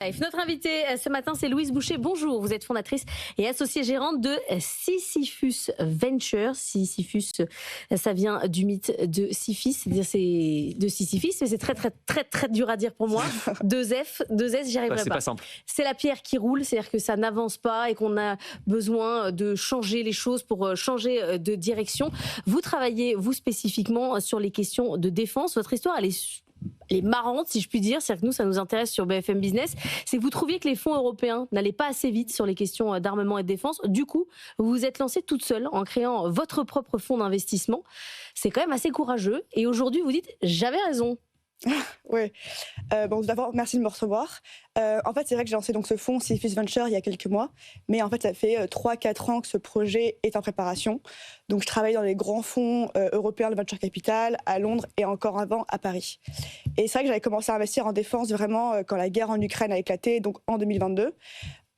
Notre invitée ce matin, c'est Louise Boucher. Bonjour, vous êtes fondatrice et associée gérante de Sisyphus Ventures. Sisyphus, ça vient du mythe de Sisyphe, c'est-à-dire c'est de Sisyphus, mais c'est très dur à dire pour moi. Deux S, j'y arriverai C'est pas. pas simple. C'est la pierre qui roule, c'est-à-dire que ça n'avance pas et qu'on a besoin de changer les choses pour changer de direction. Vous travaillez, vous spécifiquement, sur les questions de défense. Votre histoire, elle est marrante, si je puis dire. C'est-à-dire que nous, ça nous intéresse sur BFM Business. C'est que vous trouviez que les fonds européens n'allaient pas assez vite sur les questions d'armement et de défense. Du coup, vous vous êtes lancée toute seule en créant votre propre fonds d'investissement. C'est quand même assez courageux. Et aujourd'hui, vous dites, j'avais raison. Oui. Bon, tout d'abord, merci de me recevoir. En fait, c'est vrai que j'ai lancé donc ce fonds Sisyphus Venture il y a quelques mois, mais en fait, ça fait 3-4 ans que ce projet est en préparation. Donc, je travaille dans les grands fonds européens de venture capital à Londres et encore avant à Paris. Et c'est vrai que j'avais commencé à investir en défense vraiment quand la guerre en Ukraine a éclaté, donc en 2022.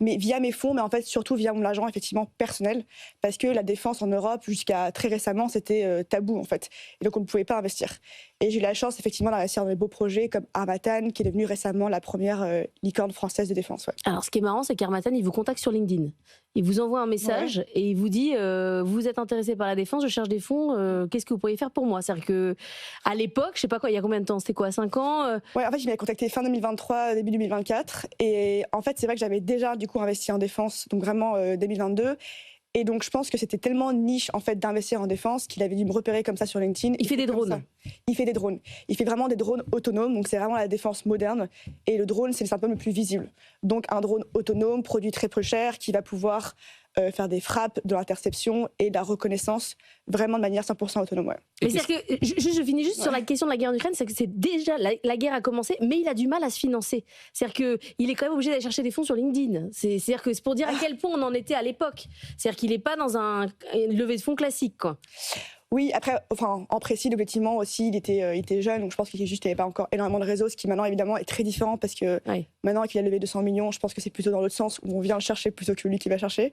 Mais via mes fonds, mais en fait surtout via mon argent effectivement personnel, parce que la défense en Europe, jusqu'à très récemment, c'était tabou en fait. Et donc on ne pouvait pas investir. Et j'ai eu la chance effectivement d'investir dans des beaux projets comme Harmattan, qui est devenue récemment la première licorne française de défense. Ouais. Alors, ce qui est marrant, c'est qu'Harmattan, il vous contacte sur LinkedIn. Il vous envoie un message et il vous dit vous êtes intéressé par la défense, je cherche des fonds, qu'est-ce que vous pourriez faire pour moi? C'est-à-dire qu'à l'époque, je sais pas quoi, il y a combien de temps? C'était quoi, 5 ans Ouais, en fait, il m'avait contacté fin 2023, début 2024. Et en fait, c'est vrai que j'avais déjà du coup investi en défense, donc vraiment 2022. Et donc, je pense que c'était tellement niche, en fait, d'investir en défense qu'il avait dû me repérer comme ça sur LinkedIn. Il fait des drones. Il fait des drones. Il fait vraiment des drones autonomes. Donc, c'est vraiment la défense moderne. Et le drone, c'est le symptôme le plus visible. Donc, un drone autonome, produit très peu cher, qui va pouvoir faire des frappes, de l'interception et de la reconnaissance, vraiment de manière 100% autonome. Ouais. Mais c'est-à-dire que, je finis juste sur la question de la guerre en Ukraine, c'est que c'est déjà, la guerre a commencé, mais il a du mal à se financer. C'est-à-dire qu'il est quand même obligé d'aller chercher des fonds sur LinkedIn. C'est-à-dire que c'est pour dire à quel point on en était à l'époque. C'est-à-dire qu'il n'est pas dans une levée de fonds classique, quoi. Oui, après, enfin, en précis, effectivement, aussi, il était jeune, donc je pense qu'il n'y avait pas encore énormément de réseaux, ce qui maintenant, évidemment, est très différent, parce que maintenant qu'il a levé 200 millions, je pense que c'est plutôt dans l'autre sens, où on vient le chercher plutôt que lui qui va chercher.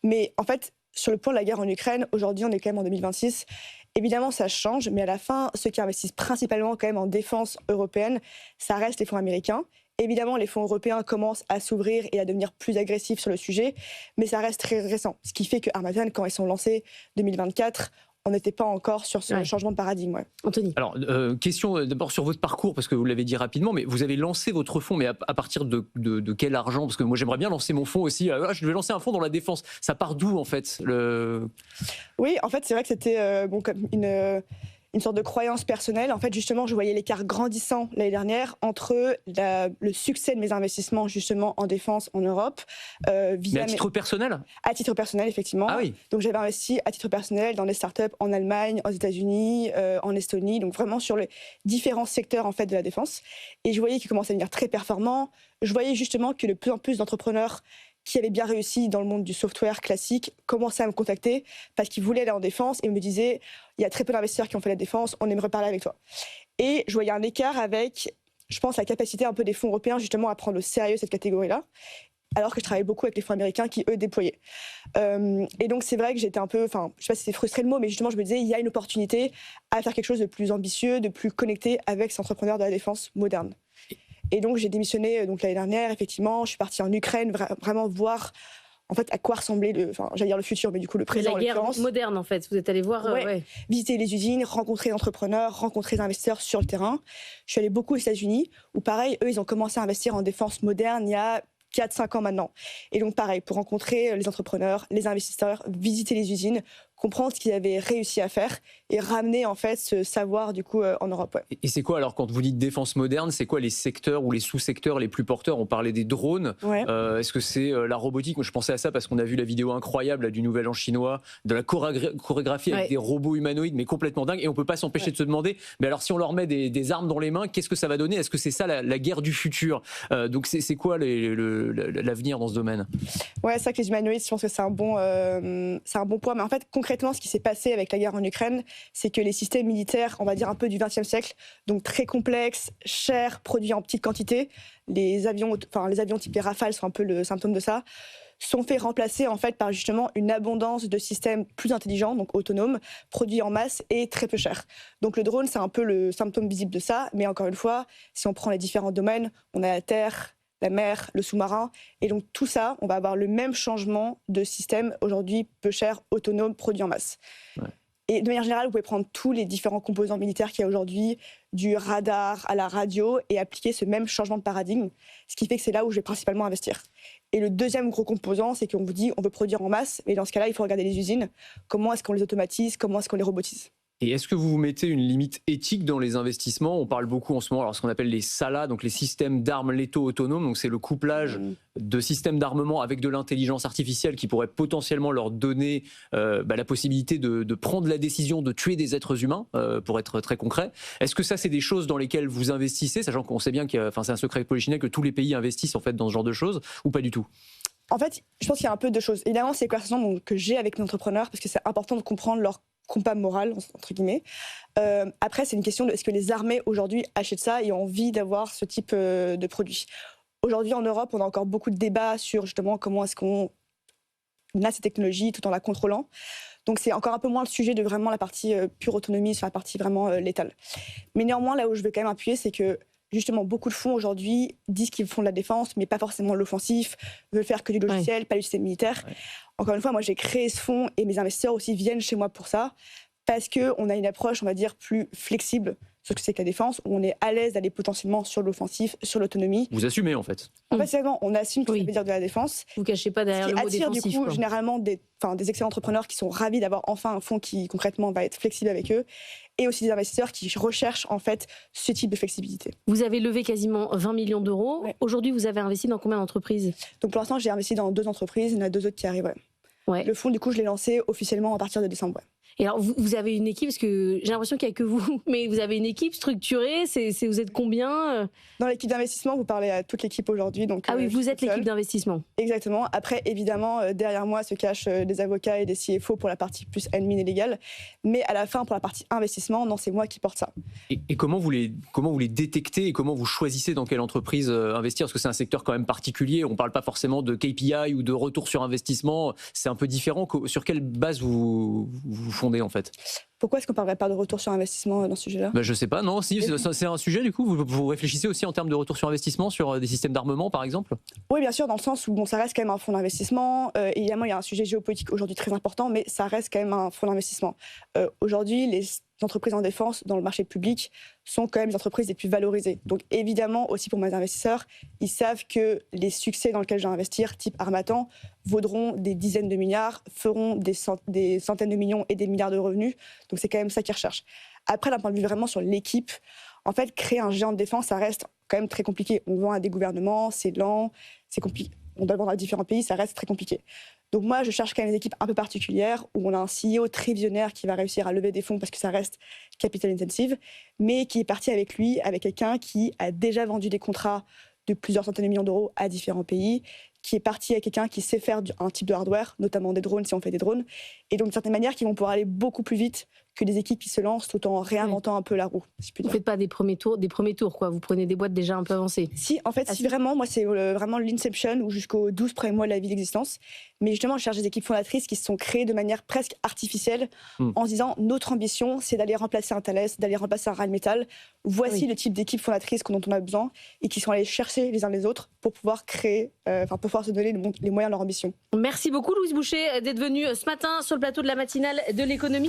Mais en fait, sur le point de la guerre en Ukraine, aujourd'hui, on est quand même en 2026. Évidemment, ça change, mais à la fin, ceux qui investissent principalement quand même en défense européenne, ça reste les fonds américains. Évidemment, les fonds européens commencent à s'ouvrir et à devenir plus agressifs sur le sujet, mais ça reste très récent. Ce qui fait que Harmattan, quand ils sont lancés 2024, on n'était pas encore sur ce changement de paradigme. Ouais. Anthony. Alors, question d'abord sur votre parcours, parce que vous l'avez dit rapidement, mais vous avez lancé votre fonds, mais à partir de quel argent? Parce que moi, j'aimerais bien lancer mon fonds aussi. Je vais lancer un fonds dans la défense. Ça part d'où, en fait Oui, en fait, c'est vrai que c'était comme une sorte de croyance personnelle. En fait, justement, je voyais l'écart grandissant l'année dernière entre le succès de mes investissements, justement, en défense en Europe. Mais à titre personnel? À titre personnel, effectivement. Ah oui. Donc, j'avais investi à titre personnel dans des startups en Allemagne, aux États-Unis, en Estonie, donc vraiment sur les différents secteurs, en fait, de la défense. Et je voyais qu'ils commençaient à devenir très performants. Je voyais justement que de plus en plus d'entrepreneurs qui avaient bien réussi dans le monde du software classique commençaient à me contacter parce qu'ils voulaient aller en défense et me disaient il y a très peu d'investisseurs qui ont fait la défense, on aimerait parler avec toi. Et je voyais un écart avec, je pense, la capacité un peu des fonds européens justement à prendre au sérieux cette catégorie-là, alors que je travaillais beaucoup avec les fonds américains qui, eux, déployaient. Et donc, c'est vrai que j'étais un peu, enfin, je sais pas si c'est frustré le mot, mais justement, je me disais, il y a une opportunité à faire quelque chose de plus ambitieux, de plus connecté avec ces entrepreneurs de la défense moderne. Et donc, j'ai démissionné l'année dernière, effectivement. Je suis partie en Ukraine, vraiment voir en fait, à quoi ressemblait j'allais dire le futur, mais du coup, le présent. La guerre moderne, en fait. Vous êtes allé voir... visiter les usines, rencontrer les entrepreneurs, rencontrer les investisseurs sur le terrain. Je suis allée beaucoup aux États-Unis, où pareil, eux, ils ont commencé à investir en défense moderne il y a 4-5 ans maintenant. Et donc, pareil, pour rencontrer les entrepreneurs, les investisseurs, visiter les usines, comprendre ce qu'ils avaient réussi à faire et ramener en fait ce savoir du coup en Europe. Ouais. Et c'est quoi alors quand vous dites défense moderne, c'est quoi les secteurs ou les sous-secteurs les plus porteurs? On parlait des drones. Est-ce que c'est la robotique? Moi je pensais à ça parce qu'on a vu la vidéo incroyable là, du Nouvel An chinois, de la chorégraphie avec des robots humanoïdes mais complètement dingue. Et on peut pas s'empêcher de se demander, mais alors si on leur met des armes dans les mains, qu'est-ce que ça va donner? Est-ce que c'est ça la guerre du futur? Donc c'est quoi l'avenir dans ce domaine? Ouais, c'est ça que les humanoïdes, je pense que c'est un bon point. Mais en fait, concrètement, ce qui s'est passé avec la guerre en Ukraine, c'est que les systèmes militaires, on va dire un peu du XXe siècle, donc très complexes, chers, produits en petite quantité, les avions type les Rafales sont un peu le symptôme de ça, sont fait remplacer en fait par justement une abondance de systèmes plus intelligents, donc autonomes, produits en masse et très peu chers. Donc le drone, c'est un peu le symptôme visible de ça, mais encore une fois, si on prend les différents domaines, on a la terre, la mer, le sous-marin. Et donc tout ça, on va avoir le même changement de système aujourd'hui peu cher, autonome, produit en masse. Ouais. Et de manière générale, vous pouvez prendre tous les différents composants militaires qu'il y a aujourd'hui, du radar à la radio, et appliquer ce même changement de paradigme, ce qui fait que c'est là où je vais principalement investir. Et le deuxième gros composant, c'est qu'on vous dit on veut produire en masse, mais dans ce cas-là, il faut regarder les usines, comment est-ce qu'on les automatise, comment est-ce qu'on les robotise. Et est-ce que vous vous mettez une limite éthique dans les investissements ? On parle beaucoup en ce moment, alors ce qu'on appelle les SALA, donc les systèmes d'armes létaux autonomes. Donc c'est le couplage de systèmes d'armement avec de l'intelligence artificielle qui pourrait potentiellement leur donner la possibilité de prendre la décision de tuer des êtres humains, pour être très concret. Est-ce que ça, c'est des choses dans lesquelles vous investissez, sachant qu'on sait bien que c'est un secret polichinelle que tous les pays investissent en fait dans ce genre de choses, ou pas du tout ? En fait, je pense qu'il y a un peu de choses. Évidemment, c'est les conversations que j'ai avec mes entrepreneurs, parce que c'est important de comprendre leur compas moral, entre guillemets. Après, c'est une question de est-ce que les armées aujourd'hui achètent ça et ont envie d'avoir ce type de produit. Aujourd'hui, en Europe, on a encore beaucoup de débats sur justement comment est-ce qu'on a ces technologies tout en la contrôlant. Donc c'est encore un peu moins le sujet de vraiment la partie pure autonomie sur la partie vraiment létale. Mais néanmoins, là où je veux quand même appuyer, c'est que justement, beaucoup de fonds aujourd'hui disent qu'ils font de la défense, mais pas forcément l'offensif, veulent faire que du logiciel, pas du système militaire. Ouais. Encore une fois, moi, j'ai créé ce fonds et mes investisseurs aussi viennent chez moi pour ça, parce qu'on a une approche, on va dire, plus flexible sur ce que c'est que la défense, où on est à l'aise d'aller potentiellement sur l'offensif, sur l'autonomie. Vous assumez, en fait. En fait, c'est vraiment, on assume ce que ça veut dire de la défense. Vous ne cachez pas derrière le mot défensif. Ce qui attire, du coup, généralement, des excellents entrepreneurs qui sont ravis d'avoir enfin un fonds qui, concrètement, va être flexible avec eux, et aussi des investisseurs qui recherchent, en fait, ce type de flexibilité. Vous avez levé quasiment 20 millions d'euros. Ouais. Aujourd'hui, vous avez investi dans combien d'entreprises ? Donc, pour l'instant, j'ai investi dans 2 entreprises. Il y en a 2 autres qui arrivent. Ouais. Le fonds, du coup, je l'ai lancé officiellement à partir de décembre. Ouais. Et alors, vous avez une équipe, parce que j'ai l'impression qu'il n'y a que vous, mais vous avez une équipe structurée, vous êtes combien ? Dans l'équipe d'investissement, vous parlez à toute l'équipe aujourd'hui. Donc, ah oui, vous êtes l'équipe d'investissement. Exactement. Après, évidemment, derrière moi se cachent des avocats et des CFO pour la partie plus admin et légale. Mais à la fin, pour la partie investissement, non, c'est moi qui porte ça. Et comment vous les détectez et comment vous choisissez dans quelle entreprise investir ? Parce que c'est un secteur quand même particulier. On ne parle pas forcément de KPI ou de retour sur investissement. C'est un peu différent. Sur quelle base vous fondez en fait ? Pourquoi est-ce qu'on ne parlerait pas de retour sur investissement dans ce sujet-là ? Je ne sais pas, non. Si, c'est un sujet du coup. Vous réfléchissez aussi en termes de retour sur investissement sur des systèmes d'armement par exemple ? Oui, bien sûr, dans le sens où ça reste quand même un fonds d'investissement. Évidemment, il y a un sujet géopolitique aujourd'hui très important, mais ça reste quand même un fonds d'investissement. Aujourd'hui, les entreprises en défense dans le marché public sont quand même les entreprises les plus valorisées. Donc évidemment, aussi pour mes investisseurs, ils savent que les succès dans lesquels je vais investir, type Harmattan, vaudront des dizaines de milliards, feront des centaines de millions et des milliards de revenus. Donc c'est quand même ça qu'ils recherchent. Après, d'un point de vue vraiment sur l'équipe, en fait, créer un géant de défense, ça reste quand même très compliqué. On vend à des gouvernements, c'est lent, c'est compliqué. On doit vendre à différents pays, ça reste très compliqué. Donc moi, je cherche quand même des équipes un peu particulières, où on a un CEO très visionnaire qui va réussir à lever des fonds parce que ça reste capital intensive, mais qui est parti avec lui, avec quelqu'un qui a déjà vendu des contrats de plusieurs centaines de millions d'euros à différents pays, qui est parti avec quelqu'un qui sait faire un type de hardware, notamment des drones si on fait des drones, et donc d'une certaine manière qui vont pouvoir aller beaucoup plus vite que des équipes qui se lancent tout en réinventant un peu la roue. Si vous ne faites pas des premiers tours, quoi. Vous prenez des boîtes déjà un peu avancées. Si, en fait, vraiment, moi c'est vraiment l'inception ou jusqu'aux 12 premiers mois de la vie d'existence. Mais justement, je cherche des équipes fondatrices qui se sont créées de manière presque artificielle en se disant notre ambition, c'est d'aller remplacer un Thales, d'aller remplacer un Rheinmetall. Voici le type d'équipe fondatrice dont on a besoin et qui sont allés chercher les uns les autres pour pouvoir créer, pour pouvoir se donner les moyens de leur ambition. Merci beaucoup, Louise Boucher, d'être venue ce matin sur le plateau de la matinale de l'économie.